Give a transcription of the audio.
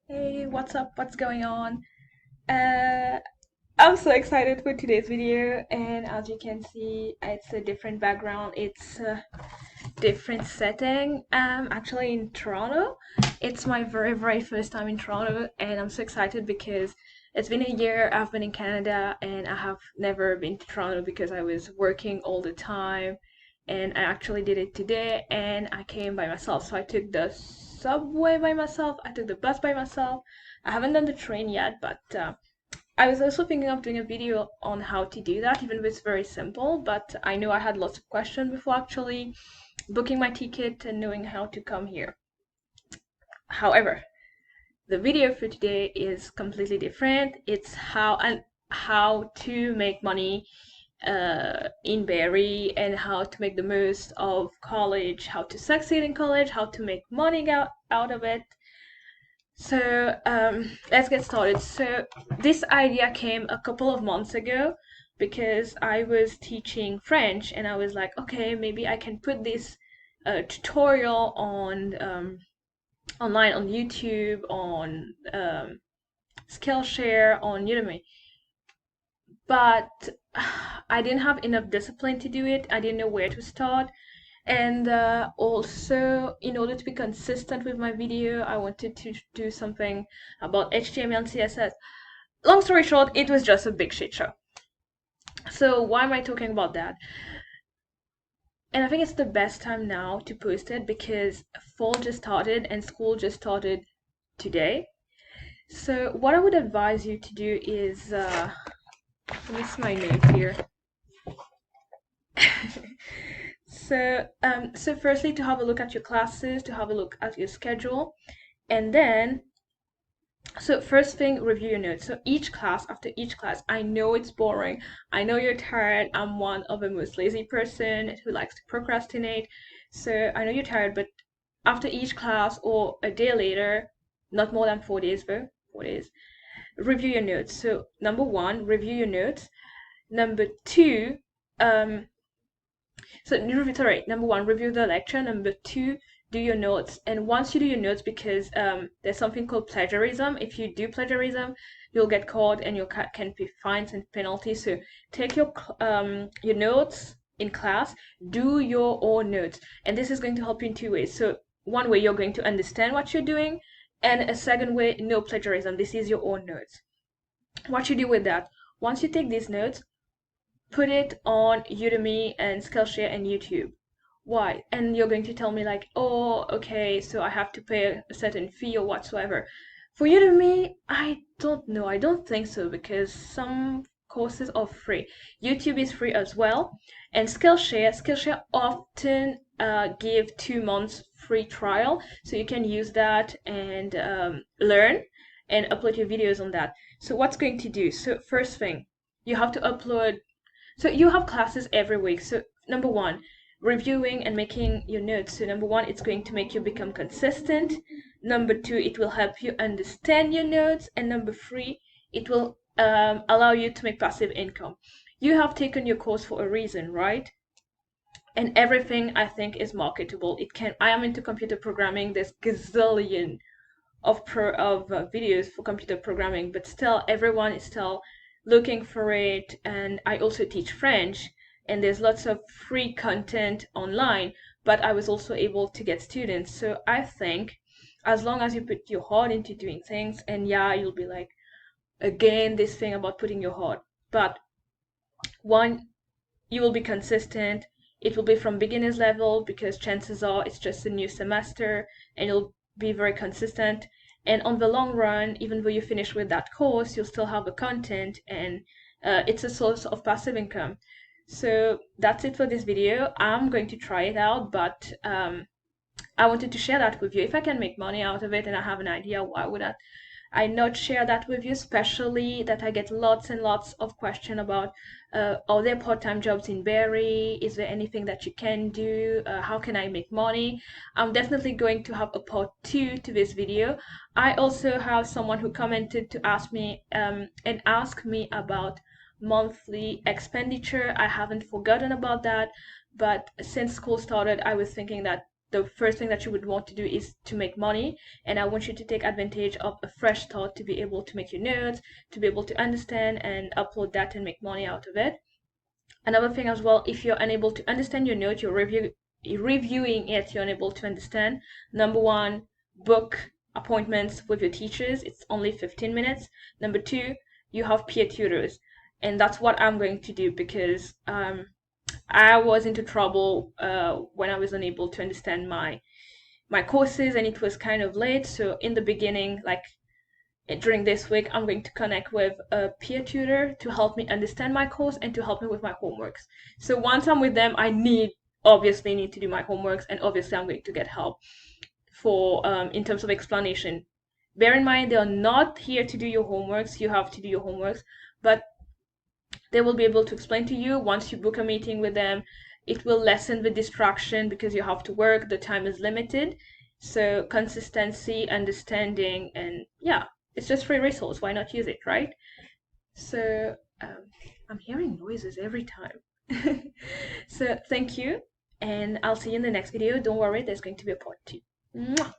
Hey, what's up? What's going on? Uh, I'm so excited for today's video, and as you can see, it's a different background. It's a different setting. Actually in Toronto. It's my very first time in Toronto, and I'm so excited because it's been a year I've been in Canada, and I have never been to Toronto because I was working all the time, and I actually did it today, and I came by myself. So I took the subway by myself, I took the bus by myself. I haven't done the train yet, but I was also thinking of doing a video on how to do that, even if it's very simple. But I know I had lots of questions before actually booking my ticket and knowing how to come here. However, the video for today is completely different. It's how to make money in Barrie and how to make the most of college, how to succeed in college, how to make money out of it. So let's get started. So this idea came a couple of months ago because I was teaching French and I was like, okay, maybe I can put this tutorial on online on YouTube, on Skillshare, on Udemy. But I didn't have enough discipline to do it. I didn't know where to start. And also, in order to be consistent with my video, I wanted to do something about HTML and CSS. Long story short, it was just a big shit show. So why am I talking about that? And I think it's the best time now to post it because fall just started and school just started today. So what I would advise you to do is, let me see my notes here. So firstly, to have a look at your classes, to have a look at your schedule, and then, so first thing, review your notes. So after each class, I know it's boring. I know you're tired. I'm one of the most lazy person who likes to procrastinate. So I know you're tired, but after each class or a day later, not more than 4 days though, 4 days, review your notes. So number one, review your notes. Number two, um, sorry, number one, review the lecture. Number two, do your notes. And once you do your notes, because there's something called plagiarism. If you do plagiarism, you'll get caught and you can pay fines and penalties. So take your notes in class, do your own notes, and this is going to help you in two ways. So one way, you're going to understand what you're doing, and a second way, no plagiarism. This is your own notes. What you do with that? Once you take these notes, put it on Udemy and Skillshare and YouTube. Why? And you're going to tell me like, oh, okay, so I have to pay a certain fee or whatsoever. For Udemy, I don't know. I don't think so because some courses are free. YouTube is free as well. And Skillshare often give 2 months free trial. So you can use that and learn and upload your videos on that. So what's going to do? So first thing, you have to upload, so you have classes every week. So number one, reviewing and making your notes. So number one, it's going to make you become consistent. Number two, it will help you understand your notes. And number three, it will allow you to make passive income. You have taken your course for a reason, right? And everything I think is marketable. I am into computer programming. There's gazillion of videos for computer programming, but still everyone is still looking for it. And I also teach French, and there's lots of free content online, but I was also able to get students. So I think as long as you put your heart into doing things, and yeah, you'll be like, again, this thing about putting your heart, but one, you will be consistent. It will be from beginner's level because chances are it's just a new semester, and you'll be very consistent. And on the long run, even though you finish with that course, you'll still have the content, and it's a source of passive income. So that's it for this video. I'm going to try it out, but I wanted to share that with you. If I can make money out of it and I have an idea, why would I not share that with you? Especially that I get lots and lots of questions about, are there part-time jobs in Barrie? Is there anything that you can do? How can I make money? I'm definitely going to have a part two to this video. I also have someone who commented to ask me and ask me about monthly expenditure. I haven't forgotten about that, but since school started, I was thinking that the first thing that you would want to do is to make money, and I want you to take advantage of a fresh start to be able to make your notes, to be able to understand and upload that and make money out of it. Another thing as well, if you're unable to understand your note, you're reviewing it, you're unable to understand. Number one, book appointments with your teachers. It's only 15 minutes. Number two, you have peer tutors. And that's what I'm going to do because I was into trouble when I was unable to understand my courses, and it was kind of late. So in the beginning, like during this week, I'm going to connect with a peer tutor to help me understand my course and to help me with my homeworks. So once I'm with them, I obviously need to do my homeworks, and obviously I'm going to get help for in terms of explanation. Bear in mind, they are not here to do your homeworks. You have to do your homeworks, but they will be able to explain to you once you book a meeting with them. It will lessen the distraction because you have to work, the time is limited. So consistency, understanding, and yeah, it's just free resource. Why not use it, right? So I'm hearing noises every time. So thank you, and I'll see you in the next video. Don't worry, there's going to be a part 2. Mwah!